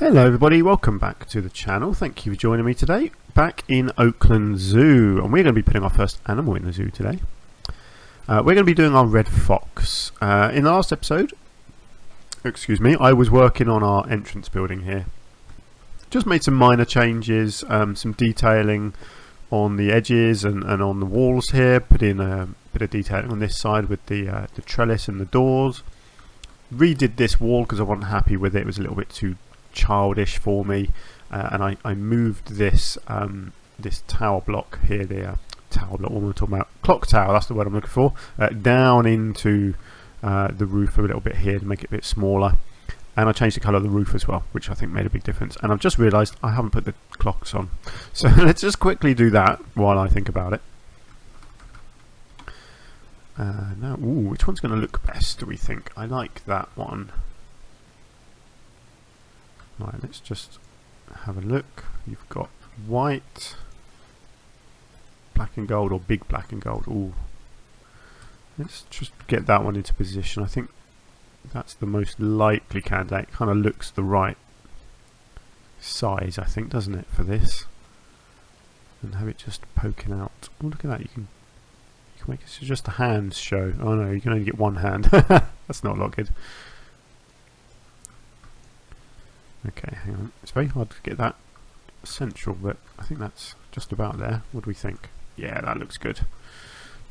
Hello everybody, welcome back to the channel. Thank you for joining me today. Back in Oakland Zoo, and we're going to be putting our first animal in the zoo today. We're going to be doing our red fox. In the last episode, I was working on our entrance building here. Just made some minor changes, some detailing on the edges and on the walls here. Put in a bit of detailing on this side with the trellis and the doors. Redid this wall because I wasn't happy with it. It was a little bit too childish for me, and I moved this this tower block here, the tower block, what am I talking about? Clock tower, that's the word I'm looking for, down into the roof a little bit here to make it a bit smaller, and I changed the colour of the roof as well, which I think made a big difference. And I've just realised I haven't put the clocks on, so let's just quickly do that while I think about it. Now, which one's going to look best, do we think? I like that one. Right, let's just have a look. You've got white, black and gold, or big black and gold. Ooh. Let's just get that one into position. I think that's the most likely candidate. Kind of looks the right size, I think, doesn't it, for this? And have it just poking out. Oh, look at that. You can make it so just the hands show. Oh no, you can only get one hand. That's not a lot good. Okay, hang on. It's very hard to get that central, but I think that's just about there. What do we think? Yeah, that looks good.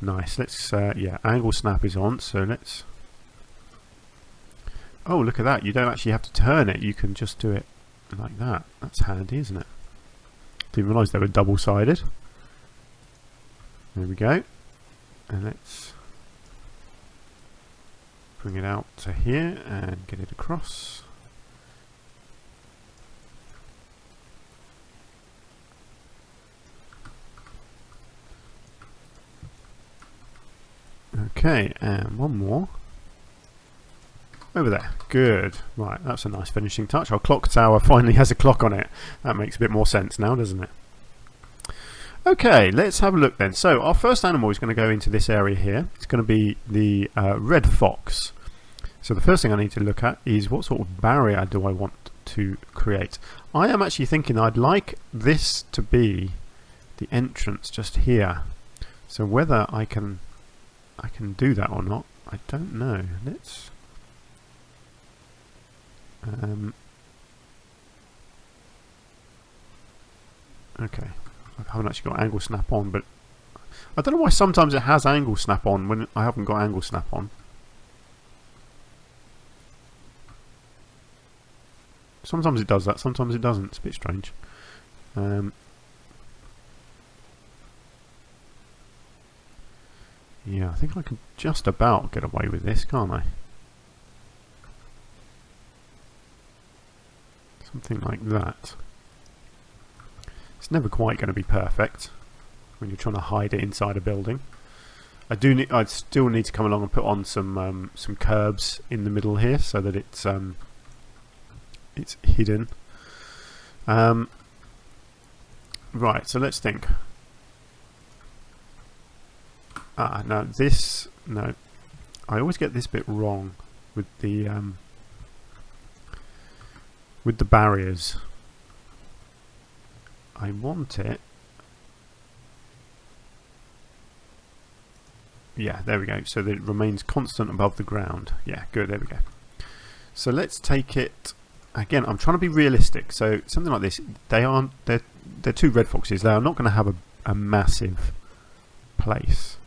Nice. Let's, yeah, angle snap is on, so let's... Oh, look at that. You don't actually have to turn it. You can just do it like that. That's handy, isn't it? Didn't realise they were double-sided. There we go. And let's bring it out to here and get it across. Okay, and one more over there. Good. Right, that's a nice finishing touch. Our clock tower finally has a clock on it. That makes a bit more sense now, doesn't it? Okay, let's have a look then. So our first animal is going to go into this area here. It's going to be the red fox. So the first thing I need to look at is what sort of barrier do I want to create. I am actually thinking I'd like this to be the entrance just here. So whether I can do that or not, I don't know. Let's okay, I haven't actually got angle snap on, but I don't know why sometimes it has angle snap on when I haven't got angle snap on. Sometimes it does that, sometimes it doesn't. It's a bit strange. Yeah, I think I can just about get away with this, can't I? Something like that. It's never quite going to be perfect when you're trying to hide it inside a building. I'd still need to come along and put on some curbs in the middle here so that it's hidden. Right, so let's think. Now this, no, I always get this bit wrong with the barriers. I want it, yeah, there we go, so that it remains constant above the ground. Yeah, good, there we go. So let's take it, again, I'm trying to be realistic, so something like this, they're two red foxes, they are not going to have a massive place.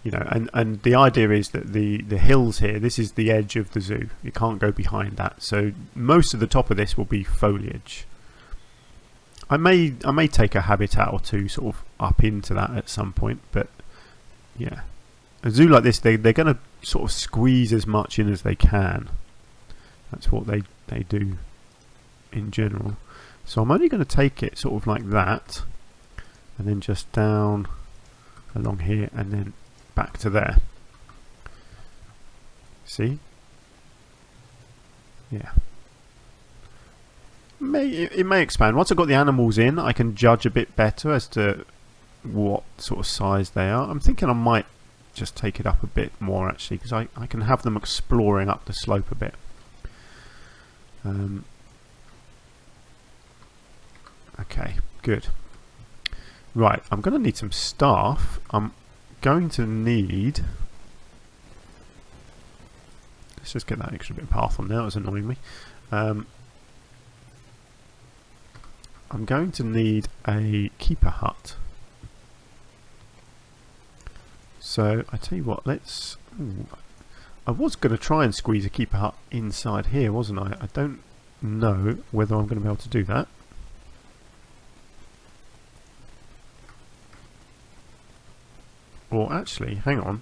You know, and the idea is that the hills here, this is the edge of the zoo. You can't go behind that. So most of the top of this will be foliage. I may take a habitat or two sort of up into that at some point, but yeah, a zoo like this, they're going to sort of squeeze as much in as they can. That's what they do in general. So I'm only going to take it sort of like that, and then just down along here, and then back to there. See? Yeah. It may expand. Once I've got the animals in, I can judge a bit better as to what sort of size they are. I'm thinking I might just take it up a bit more actually, because I can have them exploring up the slope a bit. Okay, good. Right, I'm going to need some staff. I'm going to need... Let's just get that extra bit of path on there, that was annoying me. I'm going to need a keeper hut. So, I tell you what, let's... Ooh, I was going to try and squeeze a keeper hut inside here, wasn't I? I don't know whether I'm going to be able to do that. Or actually, hang on.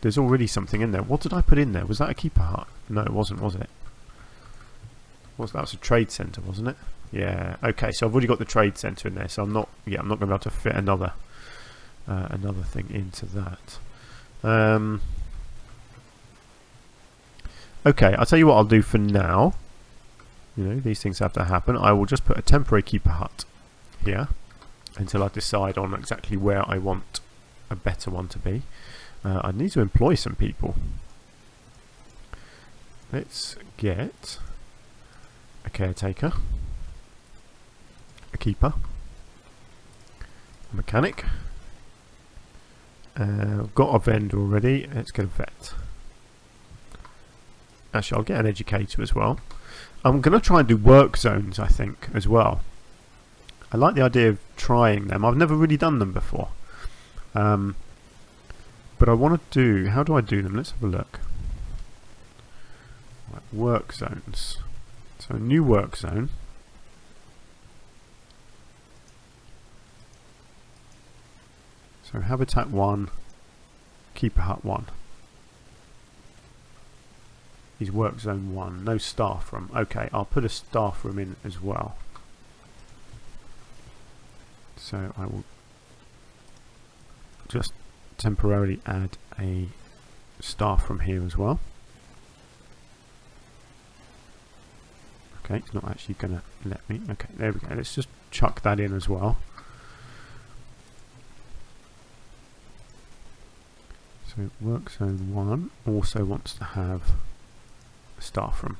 There's already something in there. What did I put in there? Was that a keeper hut? No, it wasn't, was it? That was a trade centre, wasn't it? Yeah. Okay, so I've already got the trade centre in there, so I'm not going to be able to fit another thing into that. Okay, I'll tell you what I'll do for now. You know, these things have to happen. I will just put a temporary keeper hut here until I decide on exactly where I want a better one to be. I need to employ some people. Let's get a caretaker, a keeper, a mechanic. I've got a vendor already. Let's get a vet. Actually, I'll get an educator as well. I'm going to try and do work zones, I think, as well. I like the idea of trying them. I've never really done them before. But I want to do... How do I do them? Let's have a look. Right, work zones. So a new work zone. So habitat 1, keeper hut 1. Is work zone 1. No staff room. Okay, I'll put a staff room in as well. So I will just temporarily add a staff room here as well. Okay, it's not actually going to let me. Okay, there we go. Let's just chuck that in as well. So work zone 1 also wants to have a staff room.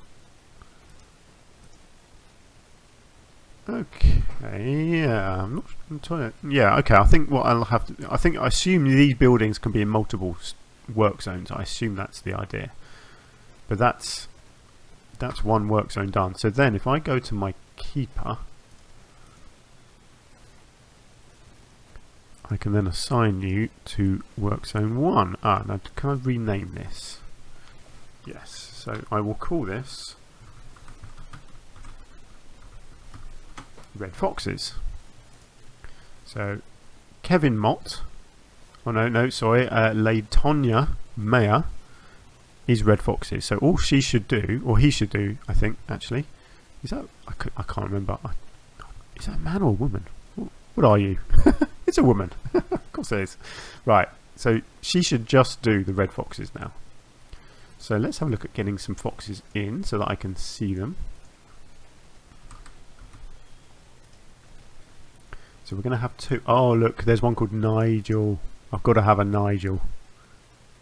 Okay, yeah, I'm not entirely. Yeah, okay. I think what I'll have to. I assume these buildings can be in multiple work zones. I assume that's the idea. But that's one work zone done. So then, if I go to my keeper, I can then assign you to work zone 1. Now can I rename this? Yes. So I will call this Red Foxes. So Kevin Mott, Latonia Mayer is Red Foxes. So all she should do, or he should do, I think, actually, is that, I can't remember, is that a man or a woman? What are you? It's a woman. Of course it is. Right, so she should just do the Red Foxes now. So let's have a look at getting some foxes in so that I can see them. So we're going to have 2. Oh, look, there's one called Nigel. I've got to have a Nigel.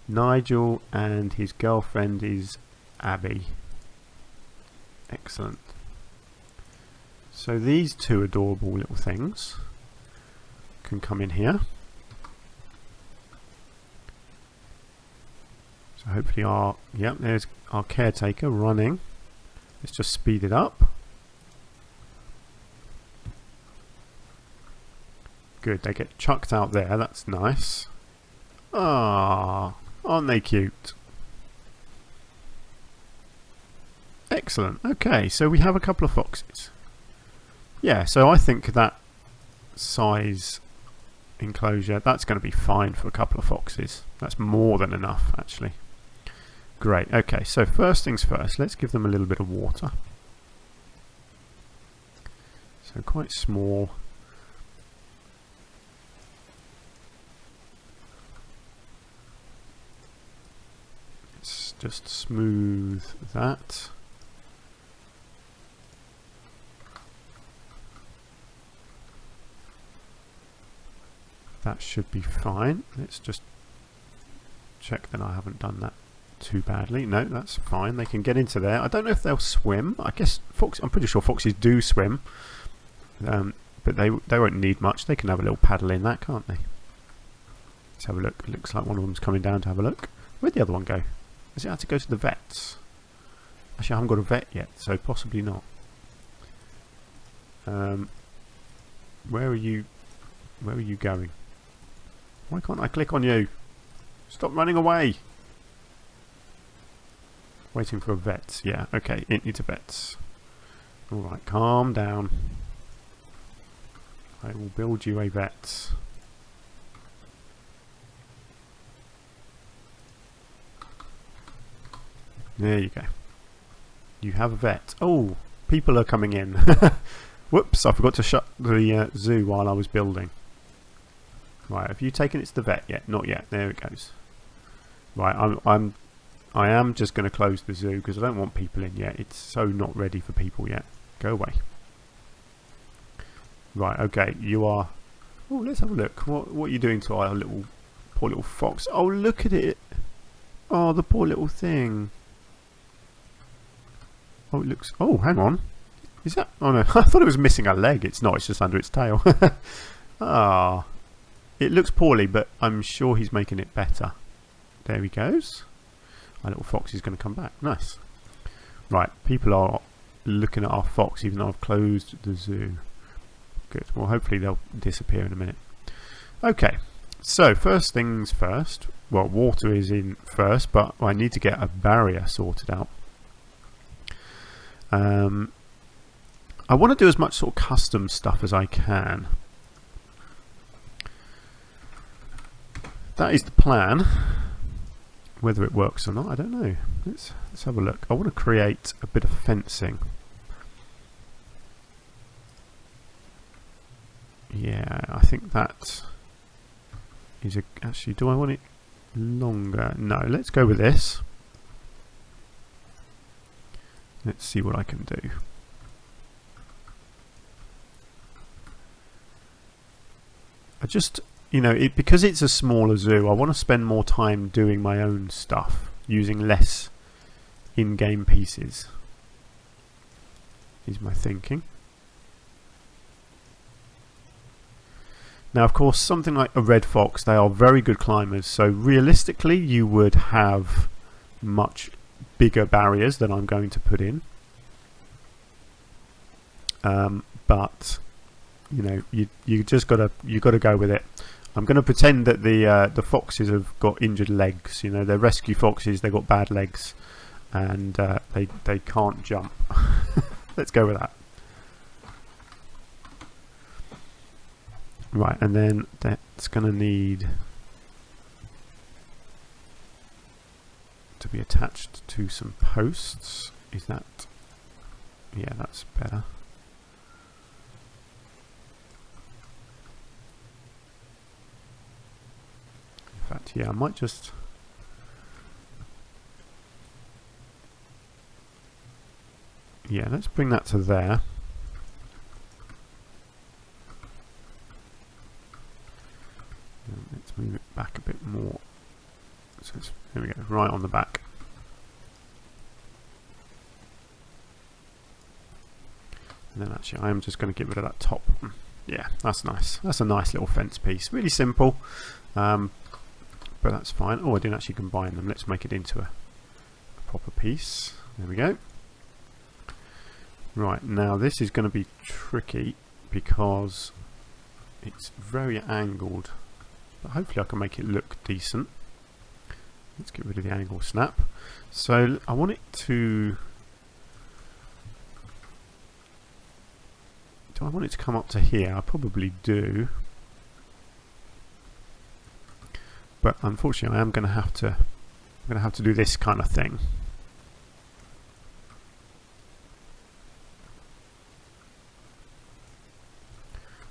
Nigel and his girlfriend is Abby. Excellent. So these 2 adorable little things can come in here. So hopefully there's our caretaker running. Let's just speed it up. Good, they get chucked out there, that's nice. Ah, aren't they cute? Excellent, okay, so we have a couple of foxes. Yeah, so I think that size enclosure, that's going to be fine for a couple of foxes. That's more than enough, actually. Great, okay, so first things first, let's give them a little bit of water. So quite small. Let's just smooth that. That should be fine. Let's just check that I haven't done that too badly. No, that's fine. They can get into there. I don't know if they'll swim. I guess I'm pretty sure foxes do swim. But they won't need much. They can have a little paddle in that, can't they? Let's have a look. It looks like one of them's coming down to have a look. Where'd the other one go? Does it have to go to the vets? Actually, I haven't got a vet yet, so possibly not. Where are you? Where are you going? Why can't I click on you? Stop running away! Waiting for a vet. Yeah, okay. It needs a vet. Alright, calm down. I will build you a vet. There you go. You have a vet. Oh, people are coming in. Whoops, I forgot to shut the zoo while I was building. Right, have you taken it to the vet yet? Not yet. There it goes. Right, I am just going to close the zoo because I don't want people in yet. It's so not ready for people yet. Go away. Right, okay, you are... Oh, let's have a look. What are you doing to our poor little fox? Oh, look at it. Oh, the poor little thing. Oh, it looks... Oh, hang on. Is that... Oh, no. I thought it was missing a leg. It's not. It's just under its tail. Ah. It looks poorly, but I'm sure he's making it better. There he goes. Our little fox is going to come back. Nice. Right, people are looking at our fox, even though I've closed the zoo. Good. Well, hopefully they'll disappear in a minute. Okay. So, first things first. Well, water is in first, but I need to get a barrier sorted out. I want to do as much sort of custom stuff as I can. That is the plan. Whether it works or not, I don't know. Let's have a look. I want to create a bit of fencing. Yeah, I think that is a... Actually, do I want it longer? No, let's go with this. Let's see what I can do. I just, you know, because it's a smaller zoo, I want to spend more time doing my own stuff, using less in-game pieces, is my thinking. Now, of course, something like a red fox, they are very good climbers, so realistically you would have much bigger barriers than I'm going to put in. But you know, you just gotta go with it. I'm going to pretend that the foxes have got injured legs. You know, they're rescue foxes. They've got bad legs, and they can't jump. Let's go with that. Right, and then that's going to need to be attached to some posts. Is that... Yeah, that's better. In fact, yeah, I might just... Yeah, let's bring that to there. And let's move it back a bit more. So there we go, right on the back. And then actually I am just going to get rid of that top. Yeah, that's nice. That's a nice little fence piece. Really simple, but that's fine. Oh, I didn't actually combine them. Let's make it into a proper piece. There we go. Right, now this is going to be tricky because it's very angled, but hopefully I can make it look decent. Let's get rid of the angle snap. So I want it to... Do I want it to come up to here? I probably do. But unfortunately I'm going to have to do this kind of thing.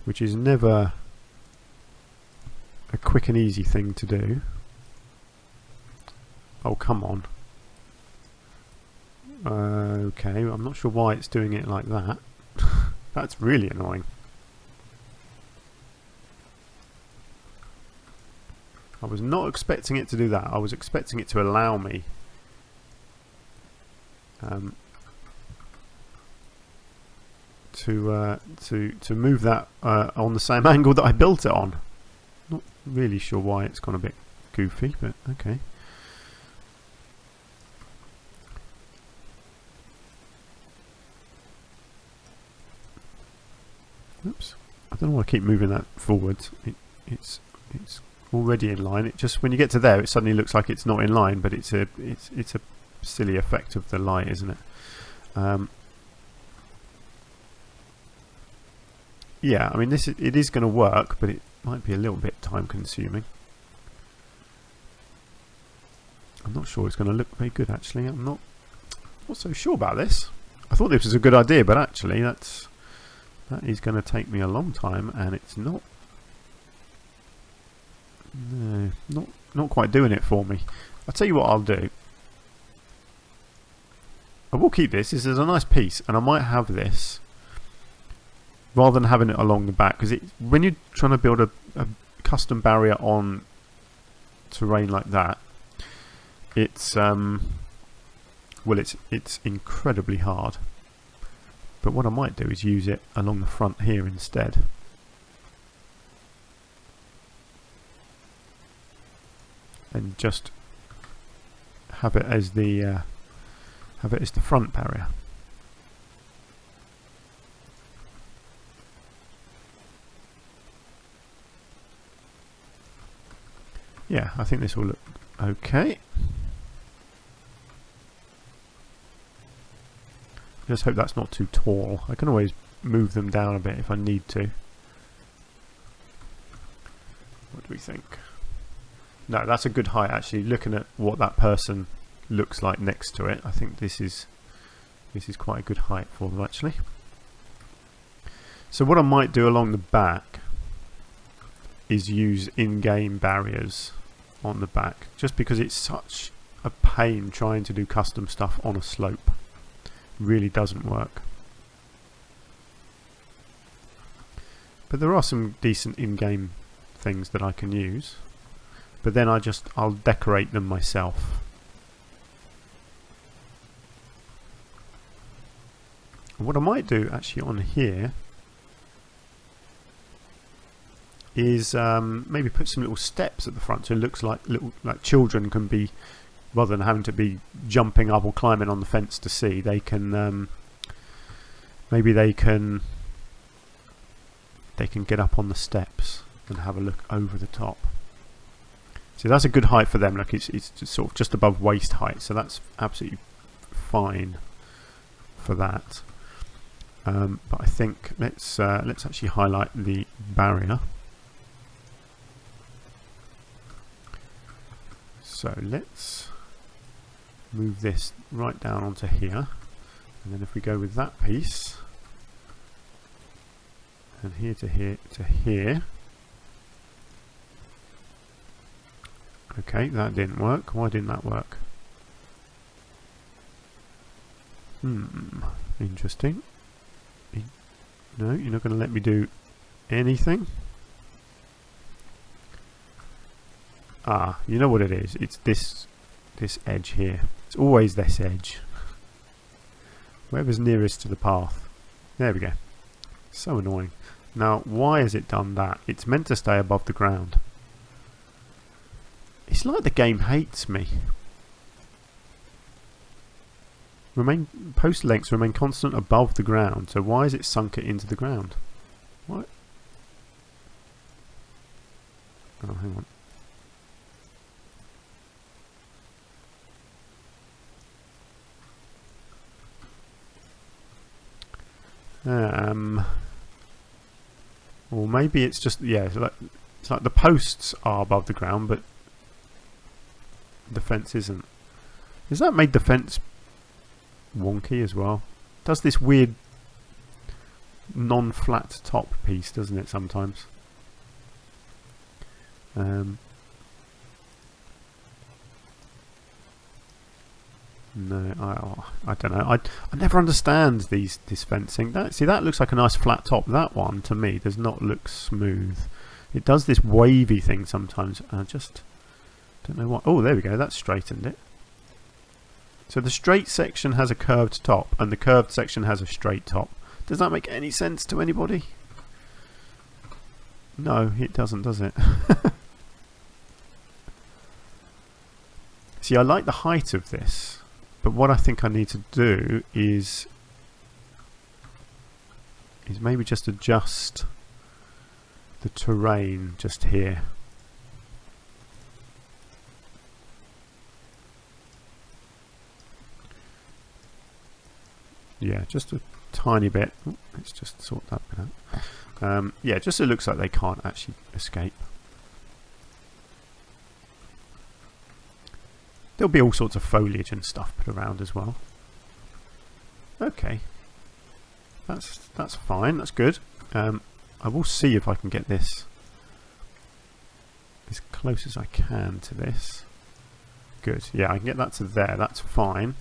Which is never a quick and easy thing to do. Oh, come on. Okay, I'm not sure why it's doing it like that. That's really annoying. I was not expecting it to do that. I was expecting it to allow me to move that on the same angle that I built it on. Not really sure why it's gone a bit goofy, but okay. Oops, I don't know why I keep moving that forward. It's already in line. It just, when you get to there, it suddenly looks like it's not in line, but it's a silly effect of the light, isn't it? Yeah, I mean, it is going to work, but it might be a little bit time consuming. I'm not sure it's going to look very good, actually. I'm not so sure about this. I thought this was a good idea, but actually that is going to take me a long time, and it's not. No, not quite doing it for me. I'll tell you what I'll do. I will keep this. This is a nice piece, and I might have this rather than having it along the back, because when you're trying to build a custom barrier on terrain like that, it's well, it's incredibly hard. But what I might do is use it along the front here instead. And just have it as the front barrier. Yeah, I think this will look okay. Just hope that's not too tall. I can always move them down a bit if I need to. What do we think? No, that's a good height actually. Looking at what that person looks like next to it, I think this is quite a good height for them actually. So what I might do along the back is use in-game barriers on the back, just because it's such a pain trying to do custom stuff on a slope. Really doesn't work. But there are some decent in-game things that I can use. But then I'll decorate them myself. What I might do actually on here is maybe put some little steps at the front, so it looks like children can be, rather than having to be jumping up or climbing on the fence to see, they can maybe they can get up on the steps and have a look over the top. So that's a good height for them. Look, it's sort of just above waist height, so that's absolutely fine for that. But I think let's actually highlight the barrier. So let's move this right down onto here, and then if we go with that piece, and here to here to here. Okay, that didn't work. Why didn't that work? Interesting. No, you're not going to let me do anything? Ah, you know what it is. It's this edge here. It's always this edge. Whatever's nearest to the path. There we go. So annoying. Now, why has it done that? It's meant to stay above the ground. It's like the game hates me. Post lengths remain constant above the ground. So why has it sunk it into the ground? What? Oh, hang on. Or maybe it's just, yeah, it's like the posts are above the ground, but the fence isn't. Has that made the fence wonky as well? Does this weird non-flat top piece, doesn't it, sometimes? No, I don't know. I never understand this fencing. That looks like a nice flat top. That one, to me, does not look smooth. It does this wavy thing sometimes, and Don't know what. Oh, there we go. That straightened it. So the straight section has a curved top, and the curved section has a straight top. Does that make any sense to anybody? No, it doesn't, does it? See, I like the height of this, but what I think I need to do is maybe just adjust the terrain just here. Yeah, just a tiny bit. Ooh, let's just sort that bit out. Yeah, just so it looks like they can't actually escape. There'll be all sorts of foliage and stuff put around as well. Okay, that's fine. That's good. I will see if I can get this as close as I can to this. Good. Yeah, I can get that to there. That's fine.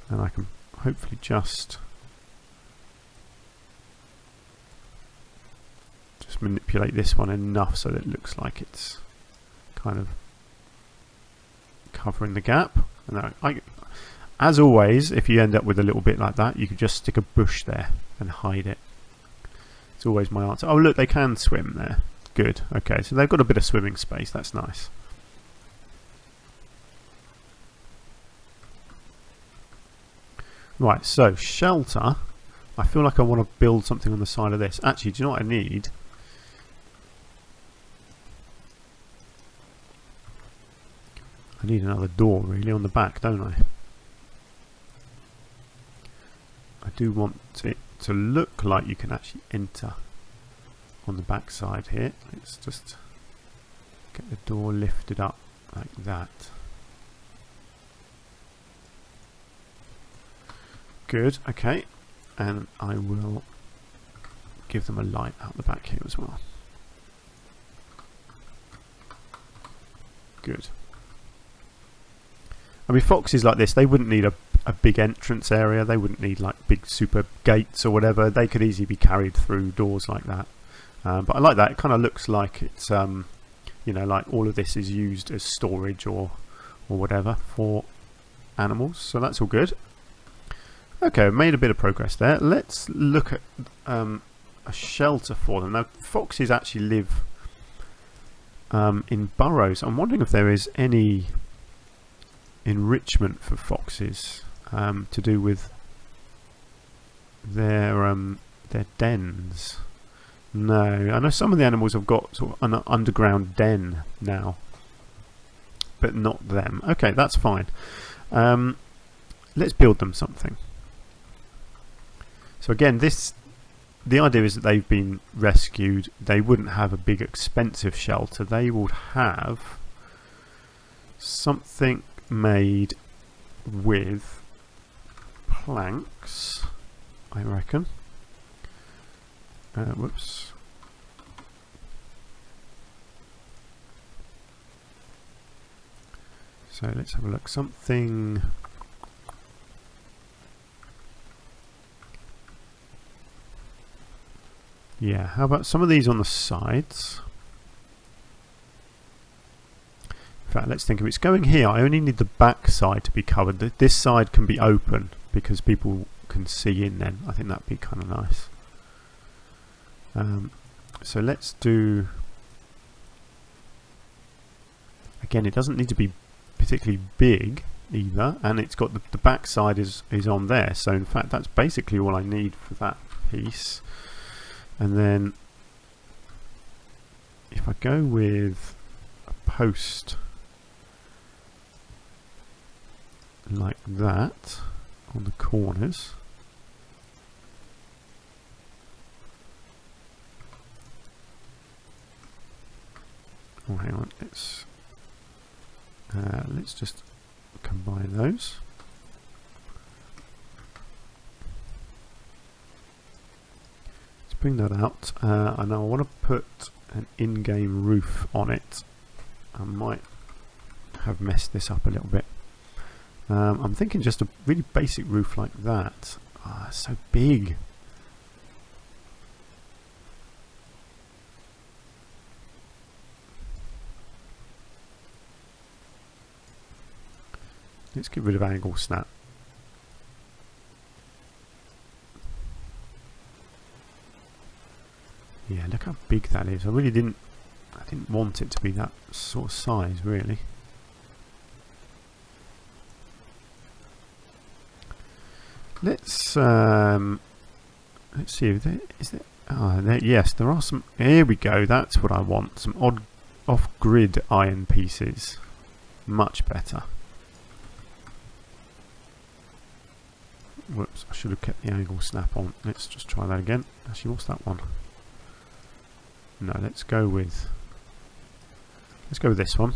And I can hopefully just manipulate this one enough so that it looks like it's kind of covering the gap. And as always, if you end up with a little bit like that, you could just stick a bush there and hide it. It's always my answer. Oh look, they can swim there. Good. Okay, so they've got a bit of swimming space. That's nice. Right, so shelter. I feel like I want to build something on the side of this. Actually, do you know what I need? I need another door really on the back, don't I? I do want it to look like you can actually enter on the back side here. Let's just get the door lifted up like that. Good, okay. And I will give them a light out the back here as well. Good. I mean, foxes like this, they wouldn't need a big entrance area. They wouldn't need like big super gates or whatever. They could easily be carried through doors like that. But I like that. It kind of looks like it's, you know, like all of this is used as storage or whatever for animals. So that's all good. Okay, I've made a bit of progress there. Let's look at a shelter for them. Now, foxes actually live in burrows. I'm wondering if there is any enrichment for foxes to do with their dens. No, I know some of the animals have got sort of an underground den now, but not them. Okay, that's fine. Let's build them something. So again, the idea is that they've been rescued. They wouldn't have a big expensive shelter. They would have something made with planks, I reckon. Whoops. So let's have a look. Something. Yeah, how about some of these on the sides? In fact, let's think if it's going here, I only need the back side to be covered. This side can be open because people can see in then. I think that'd be kind of nice. So let's do... Again, it doesn't need to be particularly big either, and it's got the back side is on there. So in fact, that's basically all I need for that piece. And then if I go with a post like that on the corners, oh hang on, let's just combine those. Bring that out, and I want to put an in-game roof on it. I might have messed this up a little bit. I'm thinking just a really basic roof like that. Ah, it's so big. Let's get rid of angle snap. Yeah, look how big that is. I didn't want it to be that sort of size, really. Let's see if there is there. Ah, yes, there are some. Here we go. That's what I want. Some odd off-grid iron pieces. Much better. Whoops! I should have kept the angle snap on. Let's just try that again. Actually, what's that one? No, let's go with this one.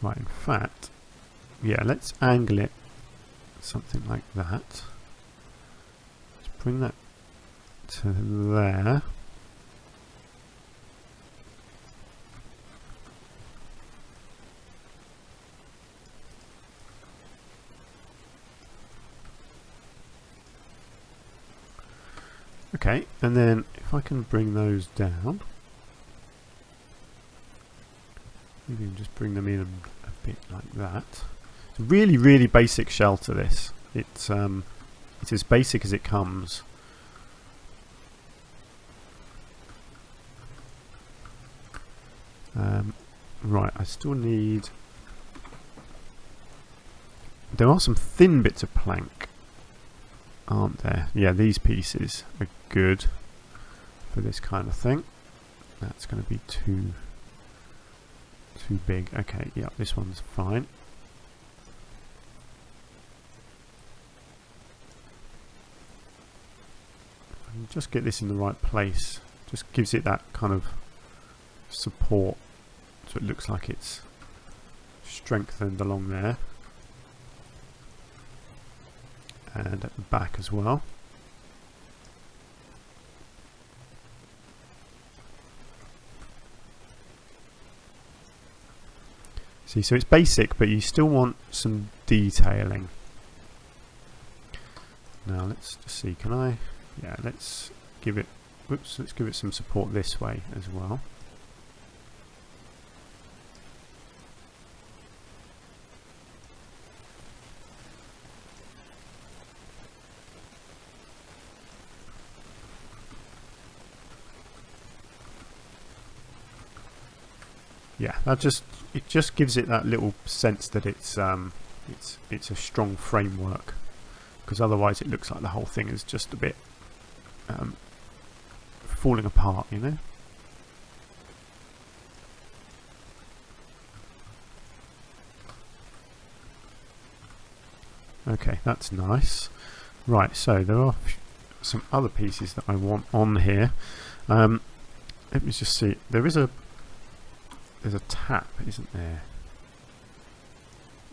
Right, in fact, yeah, let's angle it something like that. Let's bring that to there. Okay, and then if I can bring those down, maybe just bring them in a bit like that. It's a really, really basic shelter, this. It's as basic as it comes. Right, I still need... There are some thin bits of plank, aren't there? Yeah, these pieces are good for this kind of thing. That's going to be too big. Okay, yeah, this one's fine. Just get this in the right place. Just gives it that kind of support, so it looks like it's strengthened along there. And at the back as well. See, so it's basic, but you still want some detailing. Now let's just see, can I... Yeah, let's give it... Whoops, let's give it some support this way as well. Yeah, it just gives it that little sense that it's a strong framework, because otherwise it looks like the whole thing is just a bit falling apart, you know. Okay, that's nice. Right, so there are some other pieces that I want on here. Let me just see. There's a tap, isn't there?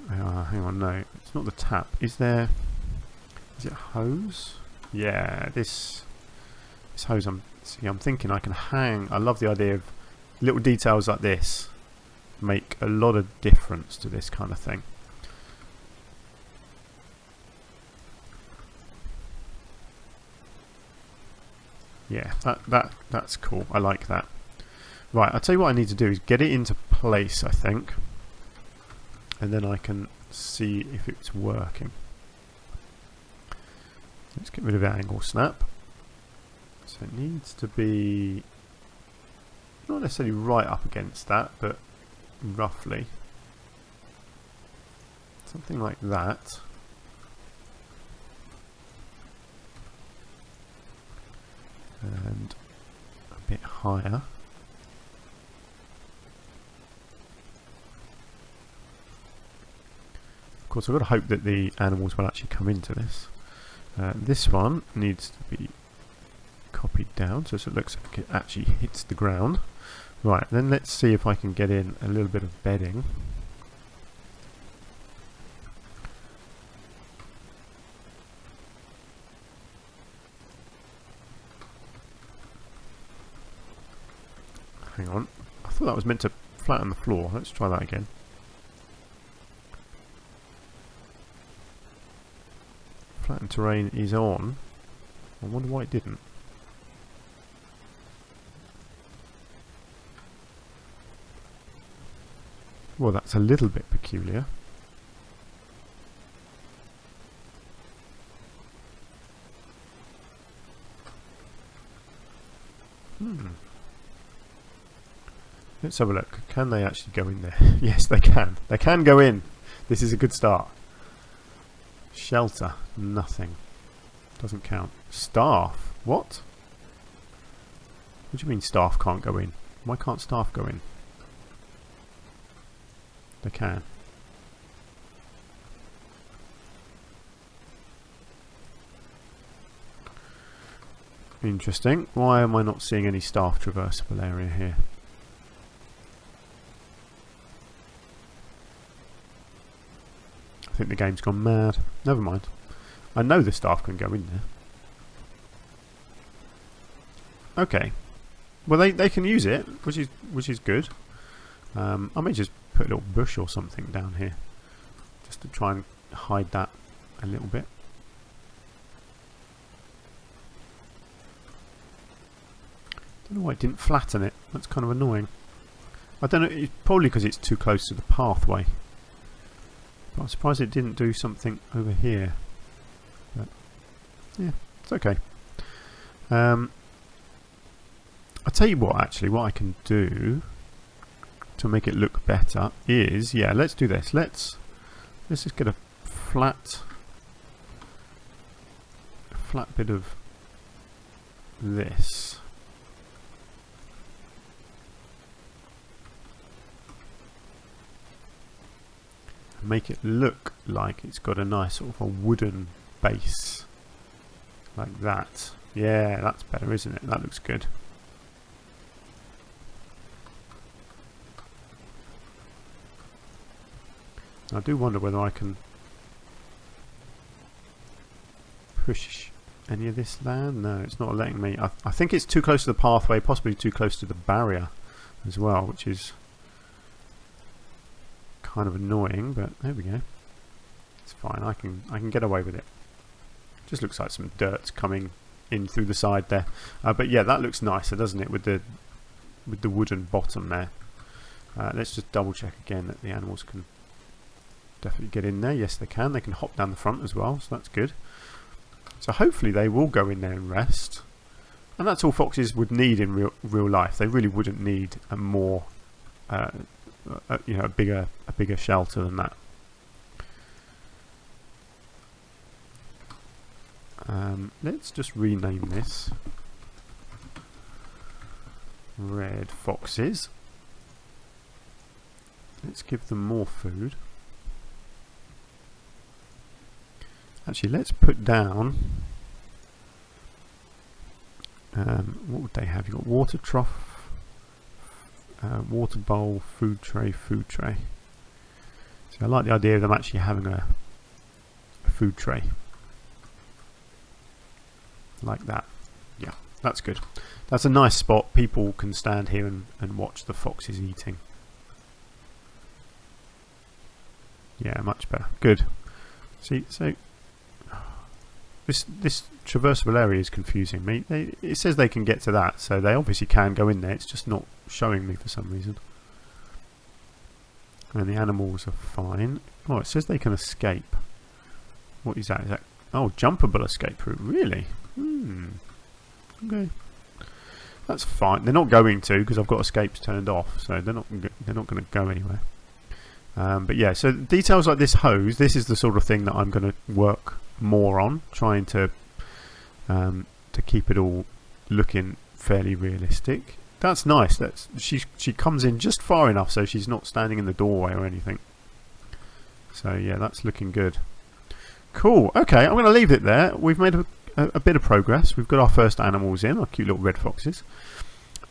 Hang on, no, it's not the tap. Is it a hose? Yeah, this hose. I'm thinking I can hang. I love the idea of little details like this. Make a lot of difference to this kind of thing. Yeah, that's cool. I like that. Right, I'll tell you what I need to do is get it into place, I think, and then I can see if it's working. Let's get rid of angle snap. So it needs to be not necessarily right up against that, but roughly. Something like that. And a bit higher. Of course, I've got to hope that the animals will actually come into this. This one needs to be copied down so it looks like it actually hits the ground. Right, then let's see if I can get in a little bit of bedding. Hang on, I thought that was meant to flatten the floor. Let's try that again. Flattened terrain is on. I wonder why it didn't. Well, that's a little bit peculiar. Let's have a look. Can they actually go in there? Yes, they can. They can go in. This is a good start. Shelter. Nothing. Doesn't count. Staff. What? What do you mean staff can't go in? Why can't staff go in? They can. Interesting. Why am I not seeing any staff traversable area here? I think the game's gone mad. Never mind. I know the staff can go in there. Okay. Well, they can use it, which is good. I may just put a little bush or something down here, just to try and hide that a little bit. Don't know why it didn't flatten it. That's kind of annoying. I don't know. It's probably because it's too close to the pathway. But I'm surprised it didn't do something over here. But yeah, it's okay. I'll tell you what, actually, what I can do to make it look better is, yeah, let's do this. Let's just get a flat bit of this. Make it look like it's got a nice sort of a wooden base. Like that. Yeah, that's better, isn't it? That looks good. I do wonder whether I can push any of this land. No, it's not letting me. I think it's too close to the pathway, possibly too close to the barrier as well, which is kind of annoying, but there we go. It's fine. I can get away with it. Just looks like some dirt's coming in through the side there. But yeah, that looks nicer, doesn't it, with the wooden bottom there. Let's just double check again that the animals can definitely get in there. Yes, they can. They can hop down the front as well, so that's good. So hopefully they will go in there and rest. And that's all foxes would need in real life. They really wouldn't need a more, you know, a bigger shelter than that. Let's just rename this red foxes. Let's give them more food. Actually, let's put down, what would they have? You've got water trough, water bowl, food tray, food tray. So I like the idea of them actually having a food tray. Like that. Yeah, that's good. That's a nice spot. People can stand here and watch the foxes eating. Yeah, much better. Good. See, so this traversable area is confusing me. It says they can get to that, so they obviously can go in there. It's just not showing me for some reason. And the animals are fine. Oh, it says they can escape. What is that? Is that, oh, jumpable escape route. Really? Okay. That's fine. They're not going to, because I've got escapes turned off, so they're not going to go anywhere. But yeah, so details like this hose, this is the sort of thing that I'm going to work more on, trying to keep it all looking fairly realistic. That's nice. She comes in just far enough so she's not standing in the doorway or anything. So yeah, that's looking good. Cool. Okay, I'm going to leave it there. We've made a bit of progress. We've got our first animals in, our cute little red foxes.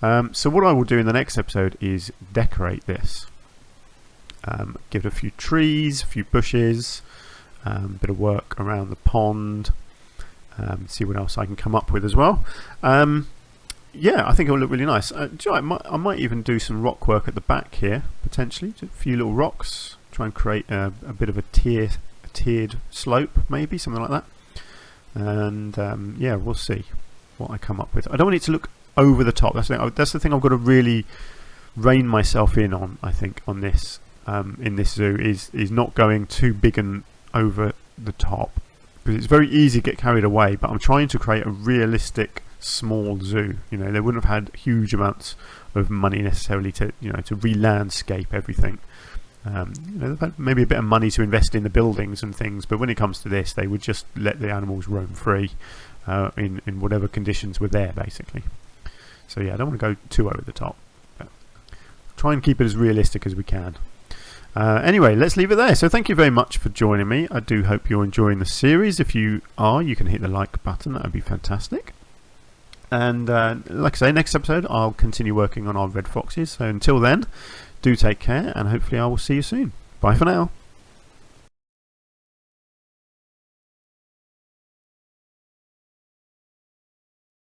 So what I will do in the next episode is decorate this. Give it a few trees, a few bushes, bit of work around the pond, see what else I can come up with as well. Yeah, I think it will look really nice. I might even do some rock work at the back here, potentially. Just a few little rocks, try and create a bit of a tiered slope, maybe, something like that. And yeah, we'll see what I come up with. I don't want it to look over the top. That's the thing I've got to really rein myself in on, I think, on this in this zoo is not going too big and over the top, because it's very easy to get carried away. But I'm trying to create a realistic small zoo. You know, they wouldn't have had huge amounts of money necessarily to to re-landscape everything. They've had maybe a bit of money to invest in the buildings and things, but when it comes to this, they would just let the animals roam free in whatever conditions were there, basically. So yeah, I don't want to go too over the top, but try and keep it as realistic as we can. Anyway, let's leave it there. So thank you very much for joining me. I do hope you're enjoying the series. If you are, you can hit the like button. That would be fantastic. And like I say, next episode I'll continue working on our red foxes. So until then, do take care, and hopefully I will see you soon. Bye for now.